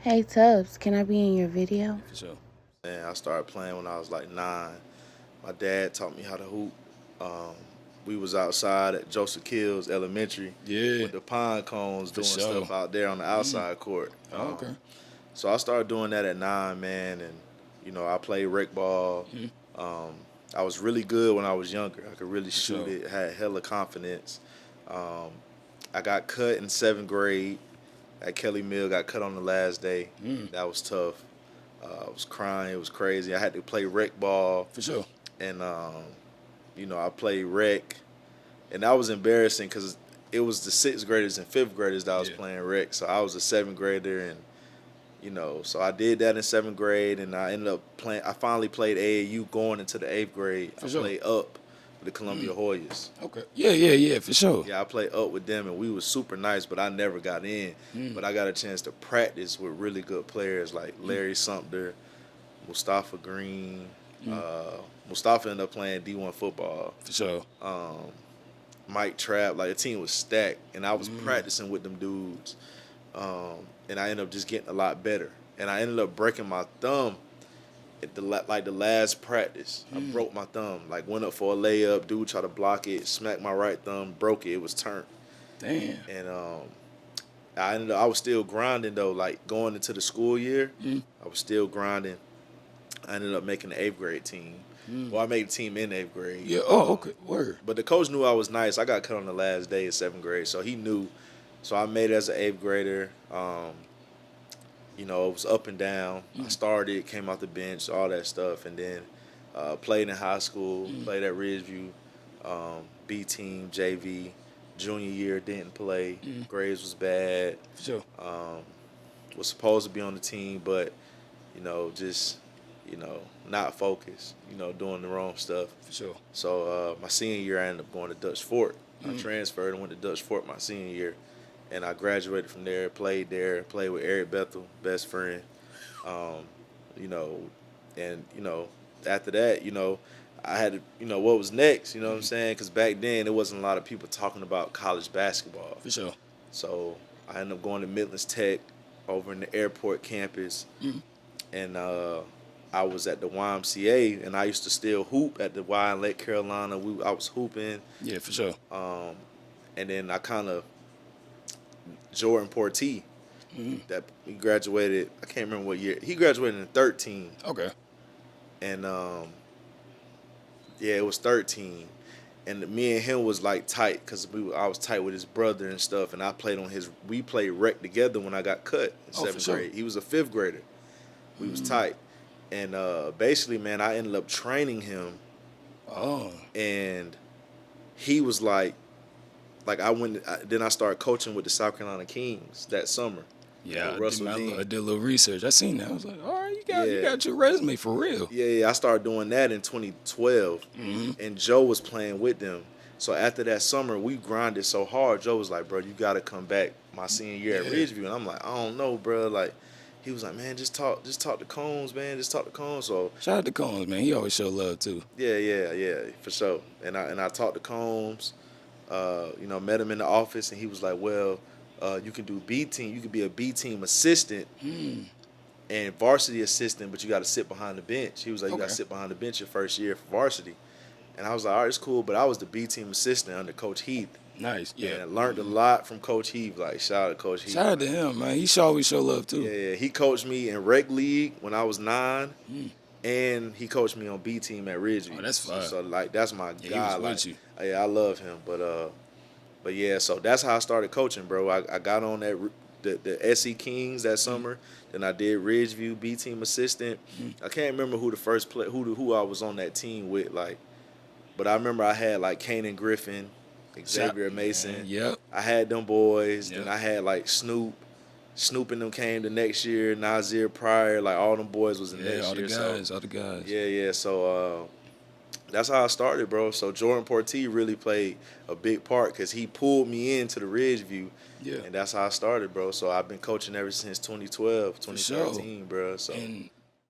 Hey Tubbs, can I be in your video? For sure. And I started playing when I was like 9. My dad taught me how to hoop. Um, we was outside at Joseph Kills Elementary Yeah, with the pine cones for doing sure. stuff out there on the outside court. Oh, okay. So I started doing that at 9, man, and I played rec ball. Mhm. Um, I was really good when I was younger. I could really For shoot sure. it. Had hella confidence. Um, I got cut in 7th grade at Kelly Mill. Got cut on the last day. Mm, That was tough. I was crying. It was crazy. I had to play rec ball, for sure. and I played rec, and that was embarrassing because it was the 6th graders and 5th graders that I was Yeah. playing rec. So I was a 7th grader, and so I did that in 7th grade, and I ended up playing. I finally played AAU going into the 8th grade. I For sure. played up with the Columbia Hoyas. Okay. Yeah, for sure. Yeah, I played up with them, and we was super nice, but I never got in. But I got a chance to practice with really good players like Larry Sumter, Mustafa Green. Uh, Mustafa ended up playing D1 football. For sure. Mike Trapp, like the team was stacked, and I was practicing with them dudes, and I ended up just getting a lot better. And I ended up breaking my thumb at the last practice. I broke my thumb. Like went up for a layup, dude tried to block it, smacked my right thumb, broke it. It was turned, Damn. and I was still grinding though. Like going into the school year, I was still grinding. I ended up making the 8th grade team. Well, I made the team in 8th grade. Yeah. Oh, okay. Word. But the coach knew I was nice. I got cut on the last day of 7th grade, so he knew. So I made it as an 8th grader. It was up and down. I started, came off the bench, all that stuff, and then played in high school, played at Ridgeview, B team, JV. Junior year didn't play. Grades was bad. For sure. Was supposed to be on the team, but just not focused. Doing the wrong stuff. For sure. So my senior year, I ended up going to Dutch Fort. I transferred and went to Dutch Fort my senior year, and I graduated from there. Played with Eric Bethel, best friend. Um, you know, and after that, I had to, what was next? You know what I'm saying? Because back then there wasn't a lot of people talking about college basketball. For sure. So I ended up going to Midlands Tech over in the airport campus, and I was at the YMCA, and I used to still hoop at the Y in Lake Carolina. I was hooping, Yeah, for sure. and then I kind of Jordan Portee, that he graduated. I can't remember what year he graduated in 13, Okay. and yeah, it was 13. And me and him was like tight because I was tight with his brother and stuff, and I played on his. We played rec together when I got cut in Oh, for 7th sure. grade. He was a 5th grader. We was tight, and basically, man, I ended up training him, Oh. and he was like then I started coaching with the South Carolina Kings that summer. Yeah, Russell I Dean. did a little research. I seen that. I was like, all right, you Yeah. got your resume for real. Yeah, I started doing that in 2012, and Joe was playing with them. So after that summer, we grinded so hard. Joe was like, "Bro, you got to come back my senior year at Yeah. Ridgeview," and I'm like, "I don't know, bro." Like, he was like, "Man, just talk to Combs, man, just talk to Combs." So Shout out to Combs, man. He always show love too. yeah, for sure. And I talked to Combs, met him in the office, and he was like, "Well, you can do B team. You could be a B team assistant and varsity assistant, but you got to sit behind the bench." He was like, "You got Okay. to sit behind the bench your first year for varsity." And I was like, "All right, it's cool." But I was the B team assistant under Coach Heath. Nice. Yeah. And I learned a lot from Coach Heath. Like, shout out to Coach Heath. Shout out to him, man. He always show love too. Yeah. He coached me in rec league when I was 9, and he coached me on B team at Ridgeview. Oh, that's fire. So like, that's my Yeah, he guy. was Like, with you. yeah, I love him. But yeah, so that's how I started coaching, bro. I got on the SE Kings that summer. Then I did Ridgeview B team assistant. I can't remember who the first play who I was on that team with, like, but I remember I had like Kanan Griffin, Xavier Mason. Man, yep. I had them boys. Yep. Then I had like Snoop. Snoop and them came the next year. Nazir Pryor, like all them boys was the Yeah, next all the year. guys, So all the guys. yeah. So that's how I started, bro. So Jordan Portee really played a big part because he pulled me into the Ridgeview. Yeah. And that's how I started, bro. So I've been coaching ever since 2012, For sure. 2013, bro. So And